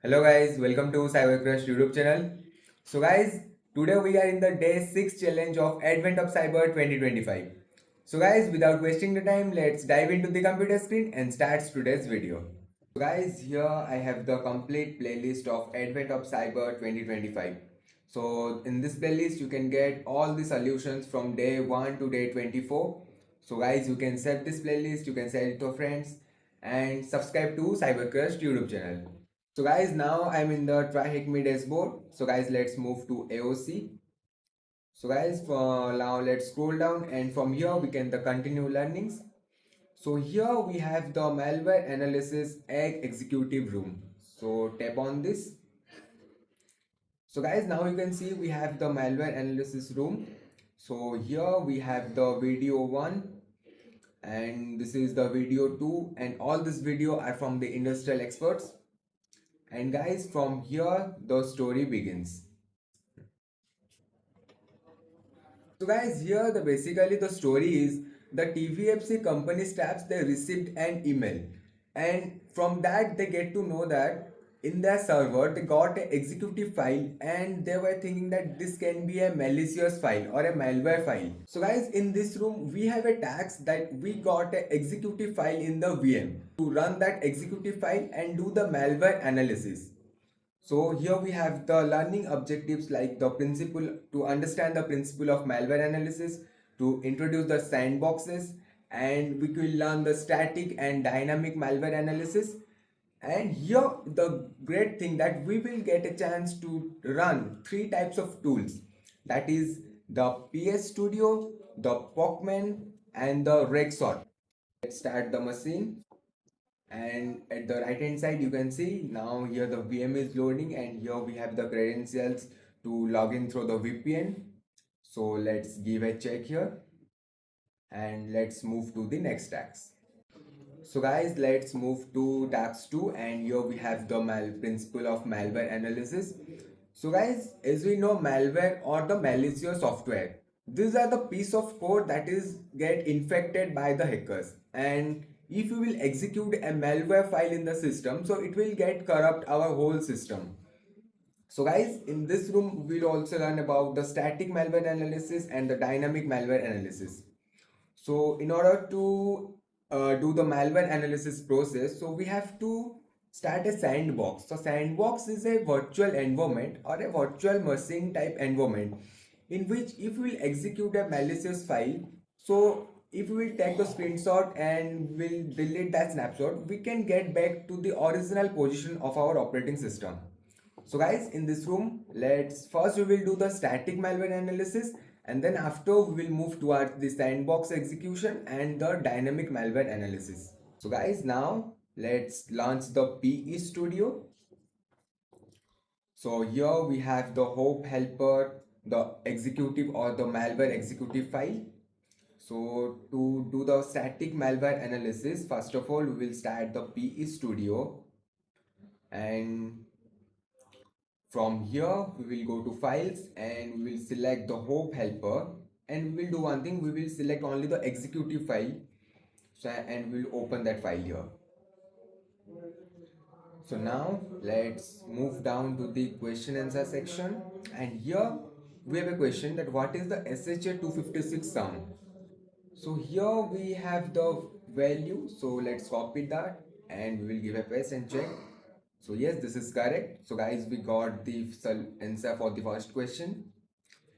Hello guys, welcome to Cybercrush YouTube channel. So guys, today we are in the day 6 challenge of Advent of Cyber 2025. So guys, without wasting the time, let's dive into the computer screen and start today's video. So guys, here I have the complete playlist of Advent of Cyber 2025. So in this playlist, you can get all the solutions from day 1 to day 24. So guys, you can save this playlist, you can share it to your friends and subscribe to Cybercrush YouTube channel. So guys, now I'm in the Try Hack Me dashboard. So guys, let's move to AOC. So guys, for now let's scroll down and from here we can the continue learnings. So here we have the malware analysis egg executive room. So tap on this. So guys, now you can see we have the malware analysis room. So here we have the video 1 and this is the video 2 and all this video are from the industrial experts. And guys, from here the story begins. So guys, here basically the story is the TVFC company staffs they received an email, and from that they get to know that in their server they got an executive file and they were thinking that this can be a malicious file or a malware file. So guys, in this room we have a task that we got an executive file in the VM to run that executive file and do the malware analysis. So here we have the learning objectives like the principle to understand the principle of malware analysis, to introduce the sandboxes, and we will learn the static and dynamic malware analysis. And here the great thing that we will get a chance to run three types of tools, that is the PS Studio, the Pokman, and the Rexot. Let's start the machine. And at the right hand side you can see now here the VM is loading and here we have the credentials to log in through the VPN. So let's give a check here and let's move to the next task. So guys, let's move to task 2 and here we have the principle of malware analysis. So guys, as we know, malware or the malicious software, these are the piece of code that is get infected by the hackers, and if you will execute a malware file in the system, so it will get corrupt our whole system. So guys, in this room we'll also learn about the static malware analysis and the dynamic malware analysis. So in order to do the malware analysis process, so we have to start a sandbox. So sandbox is a virtual environment or a virtual machine type environment in which if we will execute a malicious file, so if we will take the screenshot and will delete that snapshot, we can get back to the original position of our operating system. So guys, in this room, let's first we will do the static malware analysis and then after we will move towards the sandbox execution and the dynamic malware analysis. So guys, now let's launch the PE Studio. So here we have the hope helper, the executive or the malware executive file. So to do the static malware analysis, first of all, we will start the PE Studio and from here, we will go to files and we will select the hope helper and we will do one thing, we will select only the executive file, so, and we will open that file here. So now let's move down to the question answer section and here we have a question that what is the SHA 256 sound? So here we have the value, so let's copy that and we will give a paste and check. So yes, this is correct. So guys, we got the answer for the first question.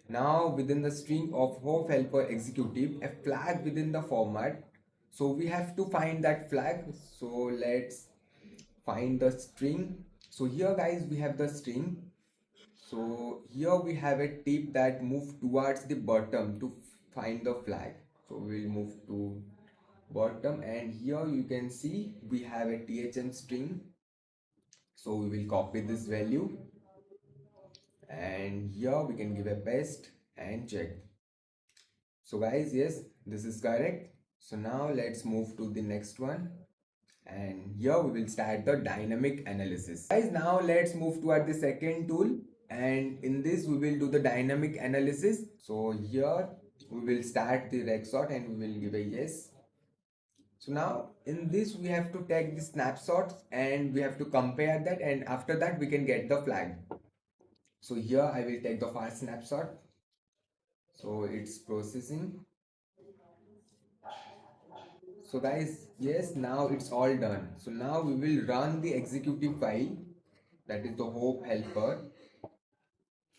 Now within the string of hope helper executive, a flag within the format. So we have to find that flag. So let's find the string. So here guys, we have the string. So here we have a tip that move towards the bottom to find the flag. So we'll move to bottom and here you can see we have a THM string. So we will copy this value and here we can give a paste and check. So guys, yes, this is correct. So now let's move to the next one and here we will start the dynamic analysis. Guys, now let's move toward the second tool and in this we will do the dynamic analysis. So here we will start the Rexot and we will give a yes. So now in this we have to take the snapshots and we have to compare that, and after that we can get the flag. So here I will take the first snapshot. So it's processing. So guys, yes, now it's all done. So now we will run the executive file, that is the hope helper.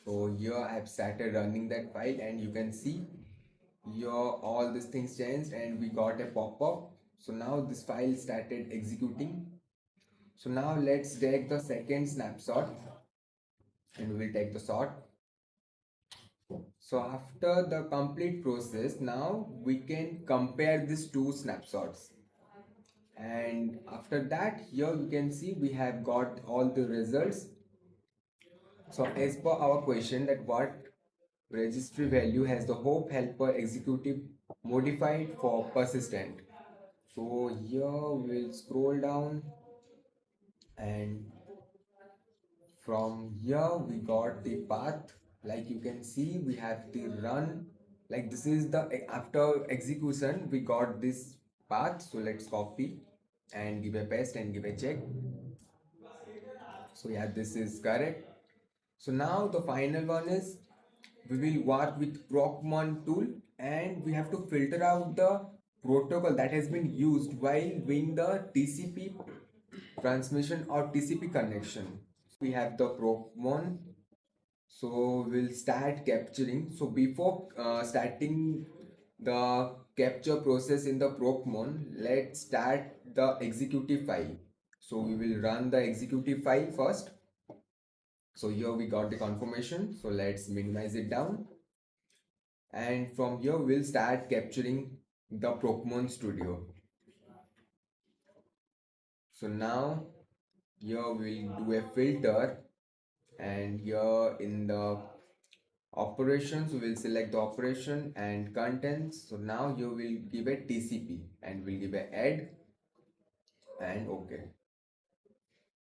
So here I have started running that file and you can see here all these things changed and we got a pop-up. So now this file started executing. So now let's take the second snapshot and we will take the shot. So after the complete process, now we can compare these two snapshots. And after that, here you can see we have got all the results. So as per our question, that what registry value has the hope helper executive modified for persistent. So here we'll scroll down, and from here we got the path. Like you can see we have the run, like this is the after execution we got this path. So let's copy and give a paste and give a check. So yeah, this is correct. So now the final one is we will work with Procmon tool and we have to filter out the protocol that has been used while doing the TCP transmission or TCP connection. We have the Procmon. So we'll start capturing. So before starting the capture process in the Procmon, let's start the executive file. So we will run the executive file first. So here we got the confirmation. So let's minimize it down. And from here we'll start capturing the Procmon Studio. So now here we'll do a filter, and here in the operations we will select the operation and contents. So now you will give a TCP and we'll give a add and OK.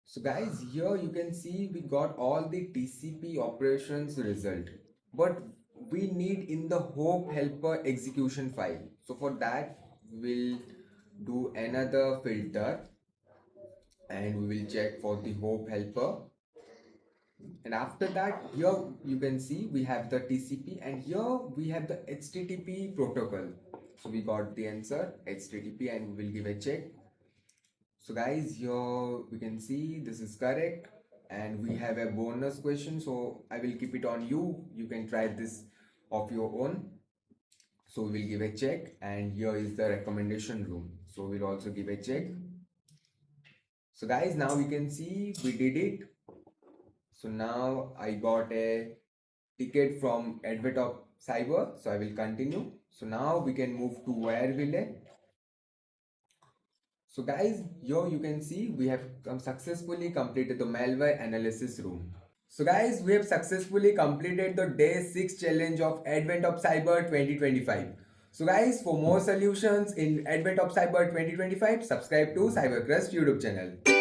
So guys, here you can see we got all the TCP operations result, but we need in the hope helper execution file. So for that we'll do another filter and we will check for the hope helper. And after that, here you can see we have the TCP and here we have the HTTP protocol. So we got the answer HTTP and we will give a check. So guys, here we can see this is correct and we have a bonus question. So I will keep it on you. You can try this of your own. So we will give a check and here is the recommendation room. So we'll also give a check. So guys, now we can see we did it. So now I got a ticket from Advent Cyber. So I will continue. So now we can move to Wareville. So guys, here you can see we have successfully completed the malware analysis room. So guys, we have successfully completed the day 6 challenge of Advent of Cyber 2025. So guys, for more solutions in Advent of Cyber 2025, subscribe to CyberCrust YouTube channel.